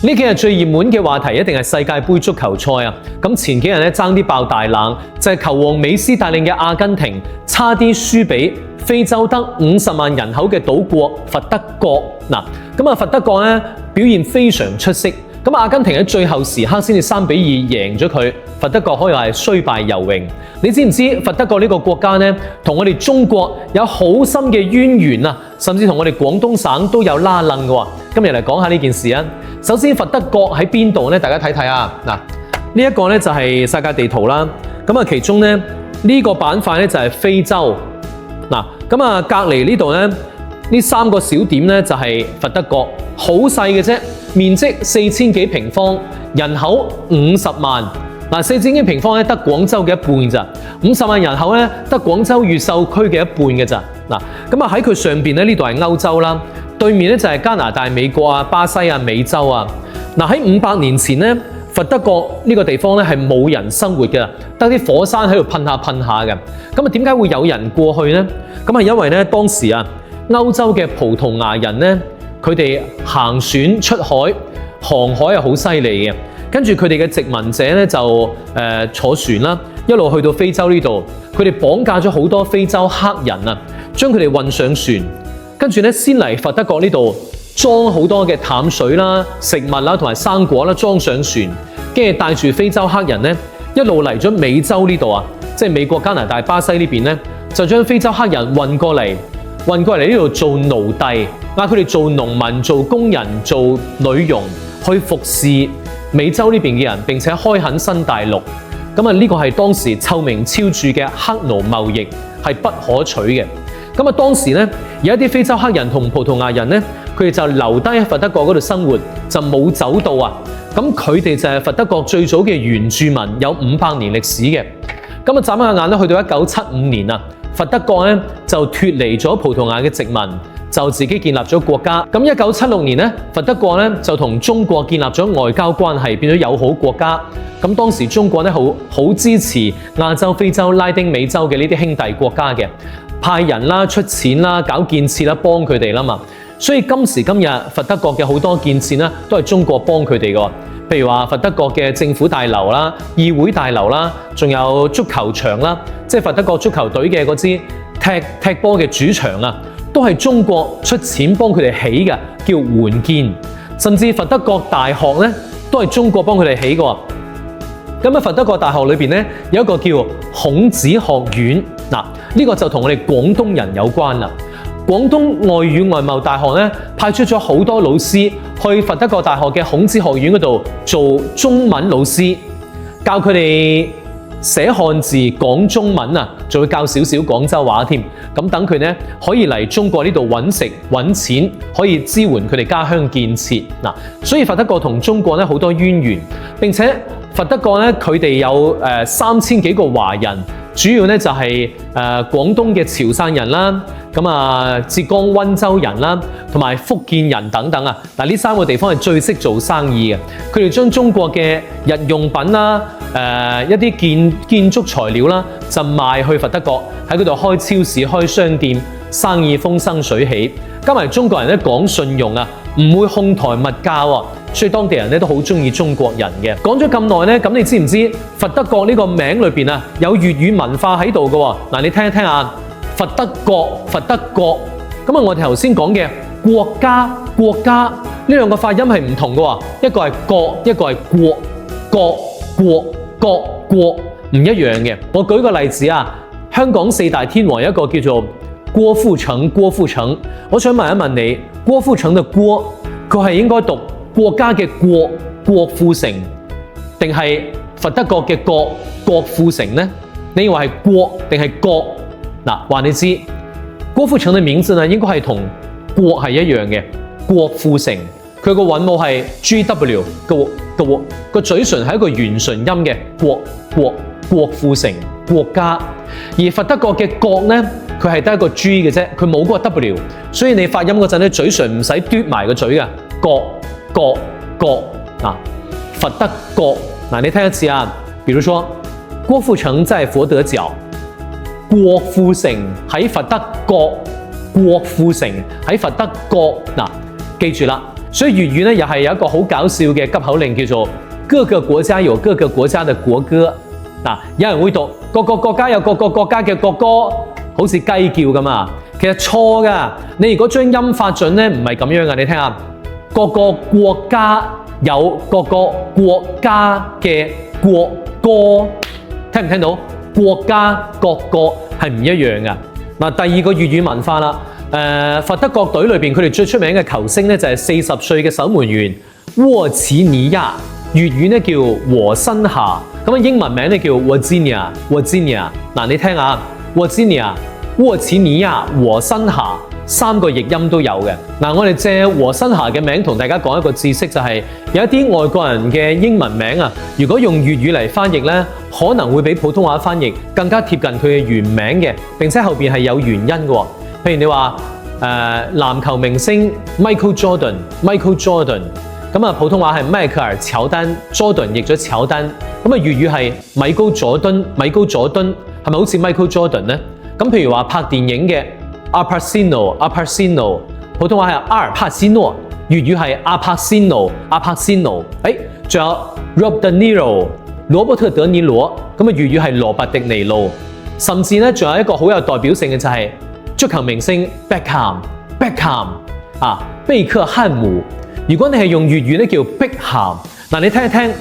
呢幾日最熱門嘅話題一定係世界盃足球賽啊！咁前幾日咧爭啲爆大冷，就係球王美斯帶領嘅阿根廷差啲輸俾非洲得50萬人口嘅島國佛得角。佛得角咧表現非常出色，咁阿根廷喺最後時刻先至3-2贏咗佢，佛得角可以話係雖敗猶榮。你知唔知佛得角呢個國家咧，同我哋中國有好深嘅淵源啊，甚至同我哋廣東省都有拉楞嘅喎。今日嚟講下呢件事啊。首先，佛得角喺邊度咧？大家睇睇啊！呢一個咧就係世界地圖啦。其中咧呢個板塊咧就係非洲。隔離呢度咧呢3個小點咧就係佛得角，好細嘅啫，面積4000幾平方，人口50萬。4000幾平方咧得廣州嘅一半咋，50萬人口咧得廣州越秀區嘅一半嘅咋。喺佢上邊咧呢度係歐洲啦。對面咧就係加拿大、美國啊、巴西啊、美洲啊。喺500年前咧，佛得角呢個地方咧係冇人生活嘅，得啲火山喺度噴下嘅。點解會有人過去呢？係因為咧當時啊，歐洲嘅葡萄牙人咧，佢哋行船出海，航海係好犀利嘅。跟住佢哋嘅殖民者咧就坐船啦，一路去到非洲呢度，佢哋綁架咗好多非洲黑人啊，將佢哋運上船。跟住咧，先嚟佛得角呢度裝好多嘅淡水啦、食物啦同埋生果啦，裝上船，跟住帶住非洲黑人咧，一路嚟咗美洲呢度啊，即係美國、加拿大、巴西呢邊咧，就將非洲黑人運過嚟呢度做奴隸，嗌佢哋做農民、做工人、做女傭，去服侍美洲呢邊嘅人，並且開墾新大陸。呢個係當時臭名昭著嘅黑奴貿易，係不可取嘅。當時咧有一啲非洲黑人同葡萄牙人咧，佢哋就留低喺佛得角嗰度生活，就冇走到啊。佢哋就係佛得角最早嘅原住民，有500年歷史嘅。眨下眼咧，去到1975年啊，佛得角咧就脫離咗葡萄牙嘅殖民，就自己建立咗國家。1976年咧，佛得角咧就同中國建立咗外交關係，變咗友好國家。當時中國咧好支持亞洲、非洲、拉丁美洲嘅呢啲兄弟國家嘅。派人啦、出錢啦、搞建設啦，幫佢哋啦嘛。所以今時今日，佛得角嘅好多建設啦，都係中國幫佢哋嘅。譬如話佛得角嘅政府大樓啦、議會大樓啦，仲有足球場啦，即係佛得角足球隊嘅嗰支踢波嘅主場啊，都係中國出錢幫佢哋起嘅，叫援建。甚至佛得角大學咧，都係中國幫佢哋起嘅。佛得角大學裏邊咧有一個叫孔子學院。呢個就同我哋廣東人有關啦。廣東外語外貿大學咧派出咗好多老師去佛得角大學嘅孔子學院嗰度做中文老師，教佢哋寫漢字、講中文啊，仲會教少少廣州話添。等佢咧可以嚟中國呢度揾食揾錢，可以支援佢哋家鄉建設。所以佛得角同中國咧好多淵源，並且佛得角咧佢哋有3000幾個華人。主要咧就係廣東嘅潮汕人啦，浙江溫州人啦，同埋福建人等等啊。呢3個地方係最識做生意嘅，佢哋將中國嘅日用品啦、一啲建築材料啦，就賣去佛得角，喺嗰度開超市、開商店，生意風生水起。加埋中國人咧講信用啊，唔會哄抬物價喎。所以當地人咧都好中意中國人嘅。講咗咁耐咧，咁你知唔知佛得角呢個名裏邊啊有粵語文化喺度嘅喎？你聽一聽啊，佛得角、佛得角。我哋頭先講嘅國家呢兩個發音係唔同嘅喎，一個係國，一個係國，唔一樣嘅。我舉個例子啊，香港4大天王有一個叫做郭富城。我想問一問你，郭富城嘅郭，佢係應該讀國家嘅郭富城，定係佛得角嘅郭富城呢？你認為係國定係國？話你知，郭富城嘅名字呢應該係同國係一樣嘅，郭富城。佢個韻母係 GW 個嘴唇係一個圓唇音嘅郭富城國家。而佛得角嘅角呢，佢係得一個 G 嘅啫，佢冇嗰個 W， 所以你發音嗰陣咧嘴唇唔使嘟埋個嘴嘅角。佛得角。你聽一次啊，比如說郭富城在佛得角，郭富城喺佛得角，郭富城喺佛得角。記住啦，所以粵語咧又係有一個好搞笑嘅急口令，叫做各個國家有各個國家嘅國歌。嗱，有人會讀各個國家有各個國家嘅國歌，好似雞叫咁啊！其實錯㗎，你如果將音發準咧，唔係咁樣㗎。你聽下，各個國家有各個國家嘅國歌，聽唔聽到？國家各個係唔一樣㗎。嗱，第二個粵語文化啦，佛得角隊裏邊佢哋最出名嘅球星咧就係40歲嘅守門員沃茨尼亞，粵語咧叫和新霞，咁啊英文名咧叫 Virginia。嗱，你聽下 Virginia、沃茨尼亞、和新霞三個譯音都有嘅。嗱，我哋借和新霞嘅名同大家講一個知識，就係有一啲外國人嘅英文名啊，如果用粵語嚟翻譯咧，可能會比普通話翻譯更加貼近佢嘅原名嘅，並且後邊係有原因嘅喎。譬如你話籃球明星 Michael Jordan， 咁啊普通話係邁克爾喬丹 ，Jordan 譯咗喬丹，咁啊粵語係米高佐敦，係咪好似 Michael Jordan 咧？咁譬如話拍電影嘅阿帕仙奴，普通話係阿爾帕斯諾，粵語係阿帕仙奴。仲有 Rob De Niro， 羅伯特·德尼羅，咁啊粵語係羅伯迪尼路。甚至咧仲有一個好有代表性嘅就係足球明星 Beckham 啊，貝克漢姆。如果你係用粵語咧叫碧咸，嗱你聽一聽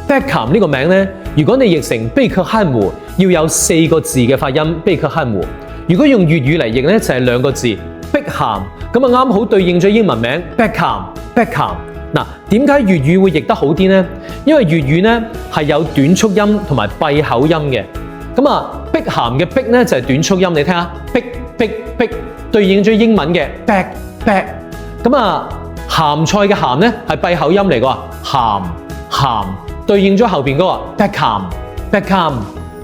Beckham 呢個名咧，如果你譯成貝克漢姆，要有4個字嘅發音，貝克漢姆。如果用粵語嚟譯咧，就係2個字，碧咸，咁啊啱好對應咗英文名 Beckham。嗱，點解粵語會譯得好啲呢？因為粵語咧係有短促音同埋閉口音嘅。咁啊，碧咸嘅碧咧就係短促音，你聽下，碧，對應咗英文嘅 back。咁啊，鹹菜嘅鹹咧係閉口音嚟㗎，鹹，對應咗後邊嗰個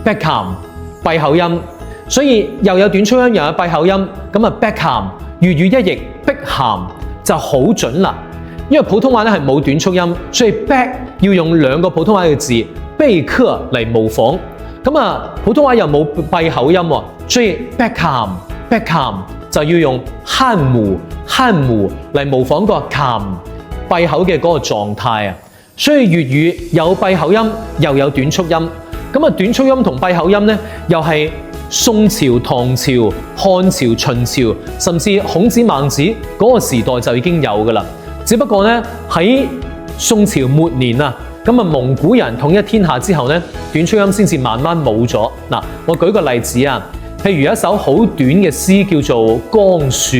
Beckham，閉口音。所以又有短促音又有閉口音，咁啊 Beckham 粵語一譯碧咸就好準啦。因為普通話咧係冇短促音，所以 back 要用2個普通話嘅字貝克嚟模仿。咁啊普通話又冇閉口音喎，所以 Beckham 就要用漢姆嚟模仿個 cam 閉口嘅嗰個狀態啊。所以粵語有閉口音又有短促音。咁啊短促音同閉口音咧又係宋朝、唐朝、漢朝、秦朝，甚至孔子、孟子嗰個時代就已經有㗎啦。只不過咧喺宋朝末年啊，咁啊蒙古人統一天下之後咧，短促音先至慢慢冇咗。嗱，我舉個例子啊，譬如有一首好短嘅詩叫做《江雪》，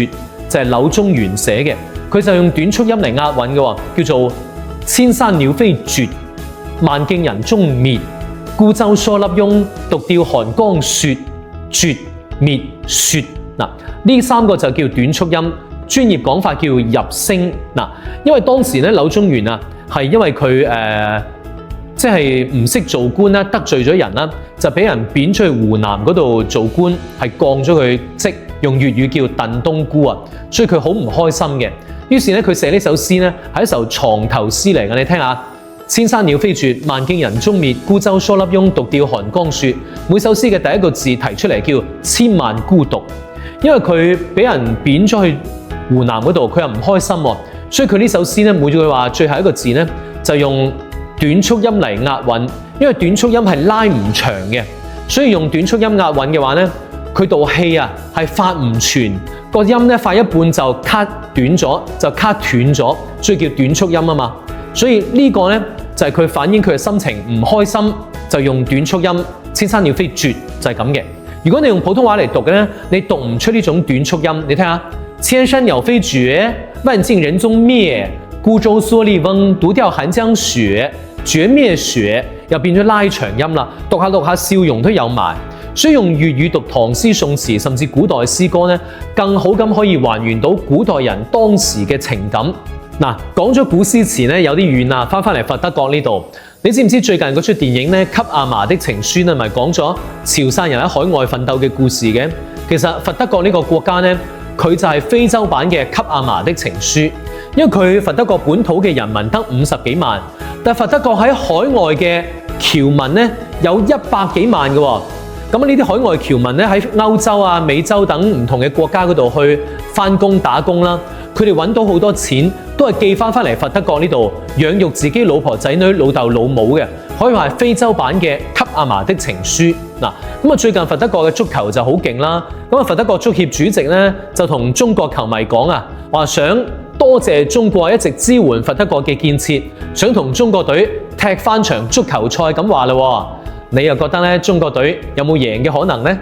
就係柳宗元寫嘅，佢就用短促音嚟押韻嘅喎，叫做千山鳥飛絕，萬徑人蹤滅，孤舟蓑笠翁，獨釣寒江雪。絕滅雪，嗱，呢3個就叫短促音，專業講法叫入聲。嗱，因為當時咧柳宗元啊係因為佢即係唔識做官啦，得罪咗人啦，就俾人貶出去湖南嗰度做官，係降咗佢職，用粵語叫燉冬菇啊，所以佢好唔開心嘅。於是咧佢寫呢首詩咧係一首床頭詩嚟嘅，你聽下。千山鳥飛絕，萬徑人蹤滅，孤舟蓑笠翁，獨釣寒江雪。每首詩嘅第一個字提出嚟叫千萬孤獨，因為佢俾人貶咗去湖南嗰度，佢又唔開心喎，所以佢呢首詩咧每句話最後一個字咧就用短促音嚟押韻，因為短促音係拉唔長嘅，所以用短促音押韻嘅話咧，佢道氣啊係發唔全，個音咧發一半就 cut 短咗，就 cut 斷咗，所以叫短促音啊嘛。所以呢個咧就係佢反映佢嘅心情唔開心，就用短促音，千山鳥飛絕就係咁嘅。如果你用普通話嚟讀嘅咧，你讀唔出呢種短促音。你睇下，千山鳥飛絕，萬徑人蹤滅，孤舟蓑笠翁，獨釣寒江雪。絕滅雪又變咗拉長音啦，讀下笑容都有埋。所以用粵語讀唐詩宋詞甚至古代詩歌咧，更好咁可以還原到古代人當時嘅情感。嗱，講咗古詩詞咧有啲遠啦，翻嚟佛得角呢度，你知唔知最近嗰出電影咧《給阿嫲的情書》咧，咪講咗潮汕人喺海外奮鬥嘅故事嘅？其實佛得角呢個國家咧，佢就係非洲版嘅《給阿嫲的情書》，因為佢佛得角本土嘅人民得50幾萬，但佛得角喺海外嘅僑民咧有100幾萬嘅喎。咁呢啲海外僑民咧喺歐洲啊、美洲等唔同嘅國家嗰度去返工打工啦。佢哋揾到好多錢，都係寄翻嚟佛得角呢度養育自己老婆仔女、老豆老母嘅，可以話係非洲版嘅給阿嫲的情書嗱。咁啊，最近佛得角嘅足球就好勁啦。咁啊，佛得角足協主席咧就同中國球迷講啊，話想多謝中國一直支援佛得角嘅建設，想同中國隊踢翻場足球賽咁話啦。你又覺得咧中國隊有冇贏嘅可能呢？